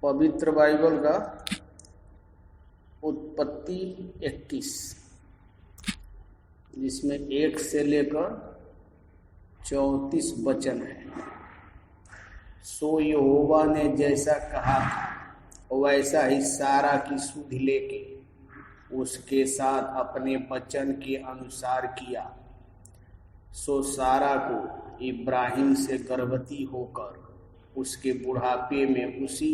पवित्र बाइबल का उत्पत्ति 21, जिसमें 1 से लेकर 34 वचन है। सो यहोवा ने जैसा कहा था वैसा ही सारा की सुधि लेके उसके साथ अपने वचन के अनुसार किया। सो सारा को इब्राहिम से गर्भवती होकर उसके बुढ़ापे में उसी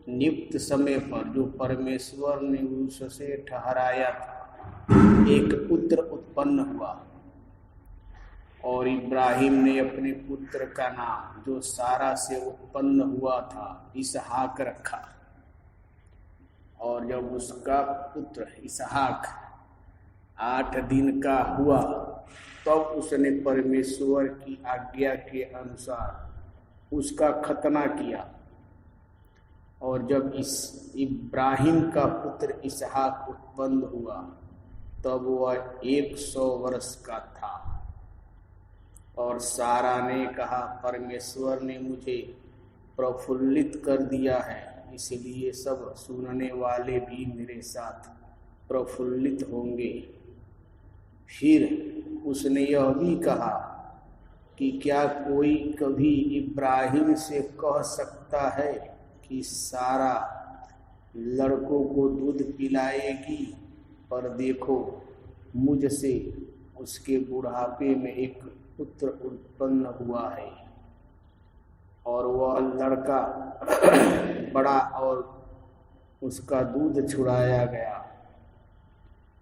नियुक्त समय पर जो परमेश्वर ने उससे ठहराया था एक पुत्र उत्पन्न हुआ। और इब्राहिम ने अपने पुत्र का नाम जो सारा से उत्पन्न हुआ था इसहाक रखा। और जब उसका पुत्र इसहाक 8 दिन का हुआ तब उसने परमेश्वर की आज्ञा के अनुसार उसका खतना किया। और जब इस इब्राहिम का पुत्र इसहाक उत्पन्न हुआ तब वह 100 वर्ष का था। और सारा ने कहा, परमेश्वर ने मुझे प्रफुल्लित कर दिया है, इसलिए सब सुनने वाले भी मेरे साथ प्रफुल्लित होंगे। फिर उसने यह भी कहा कि क्या कोई कभी इब्राहिम से कह सकता है कि सारा लड़कों को दूध पिलाएगी? पर देखो, मुझसे उसके बुढ़ापे में एक पुत्र उत्पन्न हुआ है और वह लड़का बड़ा और उसका दूध छुड़ाया गया।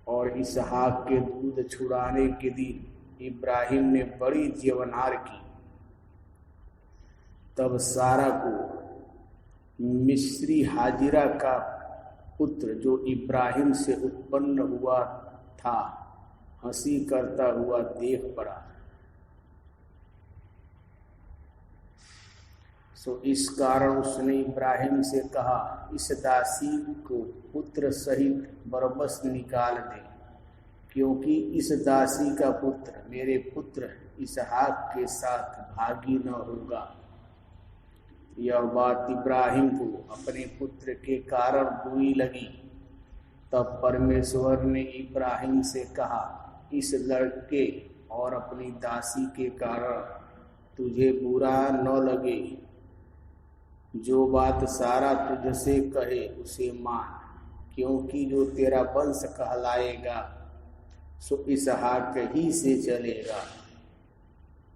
और इसहाक के दूध छुड़ाने के दिन इब्राहिम ने बड़ी जीवनार की। तब सारा को मिस्री हाजिरा का पुत्र जो इब्राहिम से उत्पन्न हुआ था हंसी करता हुआ देख पड़ा। सो इस कारण उसने इब्राहिम से कहा, इस दासी को पुत्र सहित बरबस निकाल दे, क्योंकि इस दासी का पुत्र मेरे पुत्र इसहाक के साथ भागी न होगा। यह बात इब्राहिम को अपने पुत्र के कारण बुरी लगी। तब परमेश्वर ने इब्राहिम से कहा, इस लड़के और अपनी दासी के कारण तुझे बुरा न लगे। जो बात सारा तुझसे कहे उसे मान, क्योंकि जो तेरा वंश कहलाएगा सो इसहाक ही से चलेगा।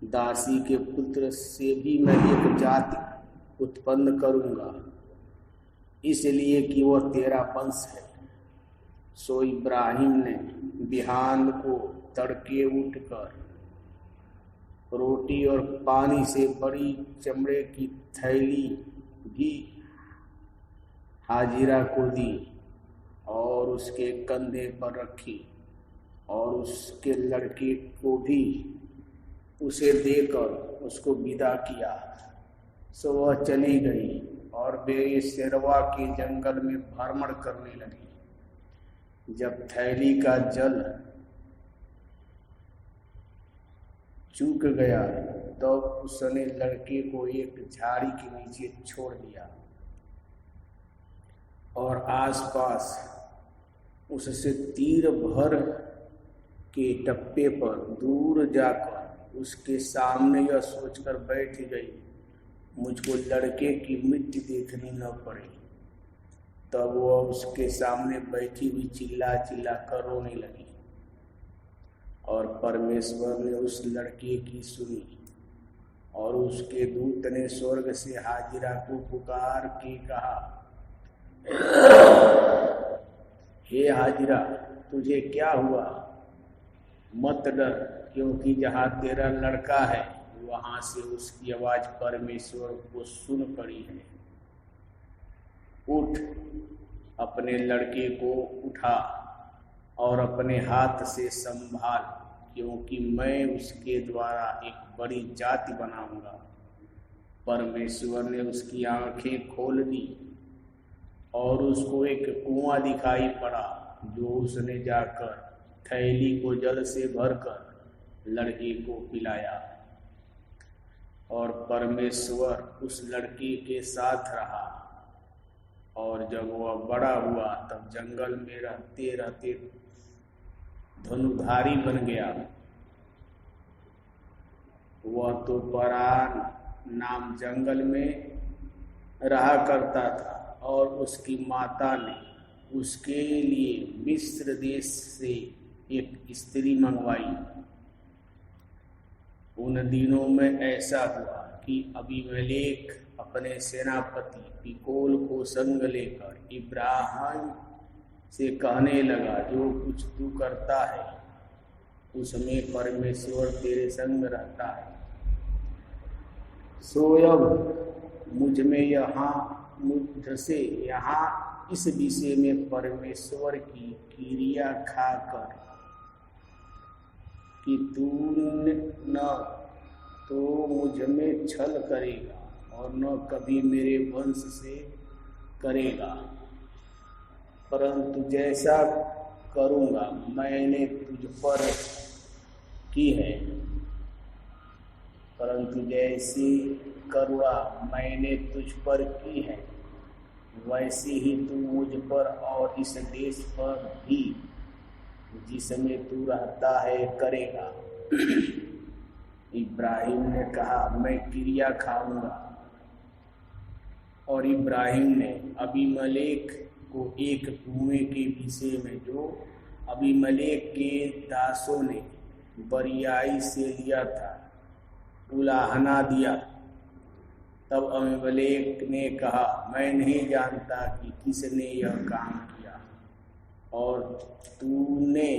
दासी के पुत्र से भी मैं एक जाति उत्पन्न करूंगा, इसलिए कि वह तेरा वंश है। सो इब्राहिम ने बिहान को तड़के उठकर रोटी और पानी से बड़ी चमड़े की थैली भी हाजिरा को दी और उसके कंधे पर रखी और उसके लड़के को भी उसे देकर उसको विदा किया। सो वह चली गई और बेसेरवा के जंगल में भ्रमण करने लगी। जब थैली का जल चूक गया तो उसने लड़के को एक झाड़ी के नीचे छोड़ दिया और आसपास उससे तीर भर के टप्पे पर दूर जाकर उसके सामने यह सोचकर बैठ गई, मुझको लड़के की मृत्यु देखनी न पड़े। तब वह उसके सामने बैठी हुई चिल्ला चिल्ला कर रोने लगी। और परमेश्वर ने उस लड़के की सुनी और उसके दूत ने स्वर्ग से हाजिरा को पुकार के कहा, हे हाजिरा, तुझे क्या हुआ? मत डर, क्योंकि जहाँ तेरा लड़का है वहां से उसकी आवाज परमेश्वर को सुन पड़ी है। उठ, अपने लड़के को उठा और अपने हाथ से संभाल, क्योंकि मैं उसके द्वारा एक बड़ी जाति बनाऊंगा। परमेश्वर ने उसकी आंखें खोल दी और उसको एक कुआं दिखाई पड़ा, जो उसने जाकर थैली को जल से भरकर लड़के को पिलाया। और परमेश्वर उस लड़के के साथ रहा और जब वह बड़ा हुआ तब जंगल में रहते रहते धनुधारी बन गया। वह तो परान नाम जंगल में रहा करता था और उसकी माता ने उसके लिए मिस्र देश से एक स्त्री मंगवाई। उन दिनों में ऐसा हुआ कि अबीमेलेक अपने सेनापति पिकोल को संग लेकर इब्राहिम से कहने लगा, जो कुछ तू करता है उसमें परमेश्वर तेरे संग रहता है। सोयब मुझसे यहाँ इस विषय में परमेश्वर की क्रिया खाकर कि तू न तो मुझ में छल करेगा और न कभी मेरे वंश से करेगा, परंतु जैसा करूँगा मैंने तुझ पर की है, परंतु जैसी करुणा मैंने तुझ पर की है वैसी ही तू मुझ पर और इस देश पर भी जिसमें तू रहता है करेगा। इब्राहिम ने कहा, मैं क्रिया खाऊंगा। और इब्राहिम ने अबीमेलेक को एक कुएं के विषय में जो अबीमेलेक के दासों ने बरियाई से लिया था उलाहना दिया। तब अबीमेलेक ने कहा, मैं नहीं जानता कि किसने यह काम किया और तूने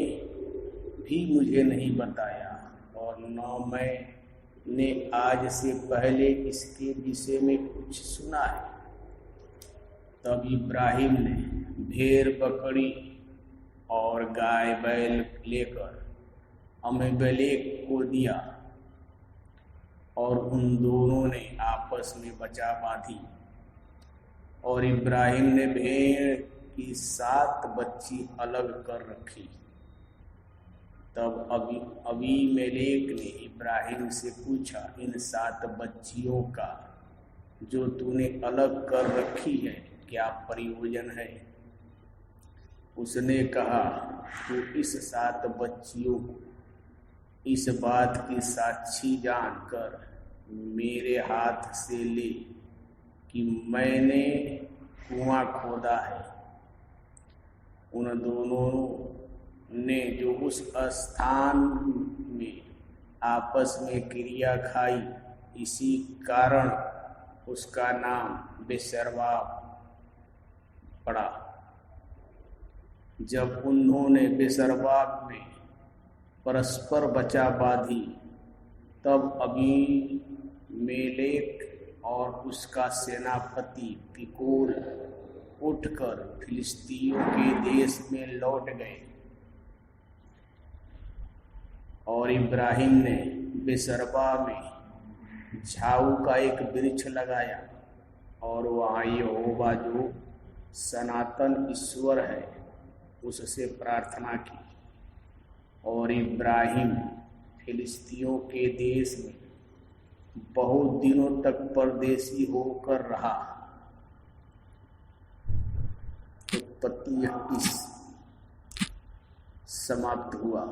भी मुझे नहीं बताया और न मैंने आज से पहले इसके विषय में कुछ सुना है। तब इब्राहिम ने भेड़ बकरी और गाय बैल लेकर अबीमेलेक को दिया और उन दोनों ने आपस में बचा बांधी। और इब्राहिम ने भेड़ की 7 बच्ची अलग कर रखी। तब अबीमेलेक ने इब्राहिम से पूछा, इन 7 बच्चियों का जो तूने अलग कर रखी है क्या प्रयोजन है? उसने कहा, तू इस 7 बच्चियों को इस बात की साक्षी जानकर मेरे हाथ से ले कि मैंने कुआं खोदा है। उन दोनों ने जो उस स्थान में आपस में क्रिया खाई, इसी कारण उसका नाम बेशर्वा पड़ा। जब उन्होंने बेशर्वा में परस्पर बचा बांधी तब अबीमेलेक और उसका सेनापति पिकोल उठकर फिलिस्तियों के देश में लौट गए। और इब्राहिम ने बेशर्बा में झाऊ का एक वृक्ष लगाया और वहाँ यहोवा जो सनातन ईश्वर है उससे प्रार्थना की। और इब्राहिम फिलिस्तियों के देश में बहुत दिनों तक परदेशी होकर रहा। उत्पत्ति 31 समाप्त हुआ।